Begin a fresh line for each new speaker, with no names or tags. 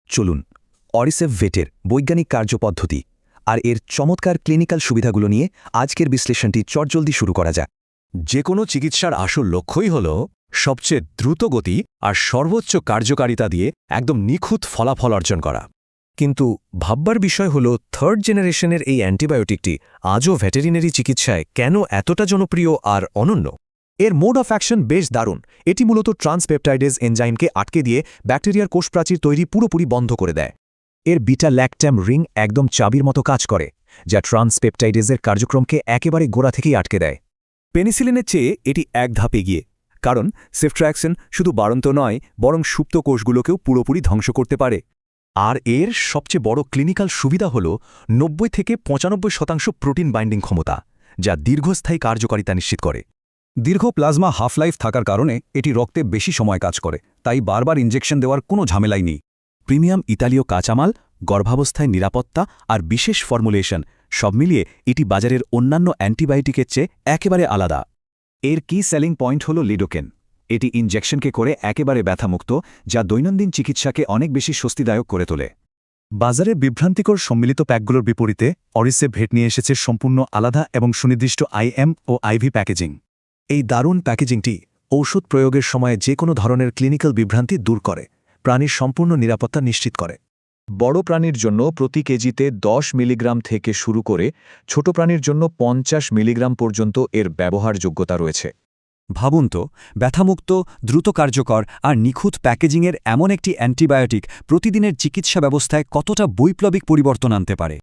চলুন অরিসেভ ভেটের বৈজ্ঞানিক কার্যপদ্ধতি আর এর চমৎকার ক্লিনিক্যাল সুবিধাগুলো নিয়ে আজকের বিশ্লেষণটি চটজলদি শুরু করা যাক।
যে কোনো চিকিৎসার আসল লক্ষ্যই হল সবচেয়ে দ্রুত গতি আর সর্বোচ্চ কার্যকারিতা দিয়ে একদম নিখুঁত ফলাফল অর্জন করা।
কিন্তু ভাববার বিষয় হল থার্ড জেনারেশনের এই অ্যান্টিবায়োটিকটি আজও ভেটেরিনারি চিকিৎসায় কেন এতটা জনপ্রিয় আর অনন্য।
এর মোড অফ অ্যাকশন বেশ দারুণ। এটি মূলত ট্রান্সপেপটাইডেজ এনজাইমকে আটকে দিয়ে ব্যাকটেরিয়ার কোষপ্রাচীর তৈরি পুরোপুরি বন্ধ করে দেয়। এর বিটা ল্যাকট্যাম রিং একদম চাবির মতো কাজ করে, যা ট্রান্সপেপটাইডেজের কার্যক্রমকে একেবারে গোড়া থেকেই আটকে দেয়।
পেনিসিলিনের চেয়ে এটি এক ধাপ এগিয়ে, কারণ সেফট্রাক্সন শুধু বাড়ন্ত নয় বরং সুপ্ত কোষগুলোকেও পুরোপুরি ধ্বংস করতে পারে।
আর এর সবচেয়ে বড় ক্লিনিক্যাল সুবিধা হল 90 থেকে 95% প্রোটিন বাইন্ডিং ক্ষমতা, যা দীর্ঘস্থায়ী কার্যকারিতা নিশ্চিত করে।
দীর্ঘ প্লাজমা হাফ লাইফ থাকার কারণে এটি রক্তে বেশি সময় কাজ করে, তাই বারবার ইনজেকশন দেওয়ার কোনো ঝামেলাই নেই।
প্রিমিয়াম ইতালীয় কাঁচামাল, গর্ভাবস্থায় নিরাপত্তা আর বিশেষ ফর্মুলেশন সব মিলিয়ে এটি বাজারের অন্যান্য অ্যান্টিবায়োটিকের চেয়ে একেবারে আলাদা। এর কি সেলিং পয়েন্ট হল লিডোকেন। এটি ইনজেকশনকে করে একেবারে ব্যথামুক্ত, যা দৈনন্দিন চিকিৎসাকে অনেক বেশি স্বস্তিদায়ক করে তোলে। বাজারে বিভ্রান্তিকর সম্মিলিত প্যাকগুলোর বিপরীতে অরিসেভ ভেট নিয়ে এসেছে সম্পূর্ণ আলাদা এবং সুনির্দিষ্ট আইএম ও আইভি প্যাকেজিং। এই দারুণ প্যাকেজিংটি ঔষধ প্রয়োগের সময় যে কোনো ধরনের ক্লিনিক্যাল বিভ্রান্তি দূর করে, প্রাণীর সম্পূর্ণ নিরাপত্তা নিশ্চিত করে। বড় প্রাণীর জন্য প্রতি কেজিতে 10 মিলিগ্রাম থেকে শুরু করে ছোট প্রাণীর জন্য 50 মিলিগ্রাম পর্যন্ত এর ব্যবহারযোগ্যতা রয়েছে।
ভাবুন তো, ব্যথামুক্ত, দ্রুত কার্যকর আর নিখুঁত প্যাকেজিংয়ের এমন একটি অ্যান্টিবায়োটিক প্রতিদিনের চিকিৎসা ব্যবস্থায় কতটা বৈপ্লবিক পরিবর্তন আনতে পারে।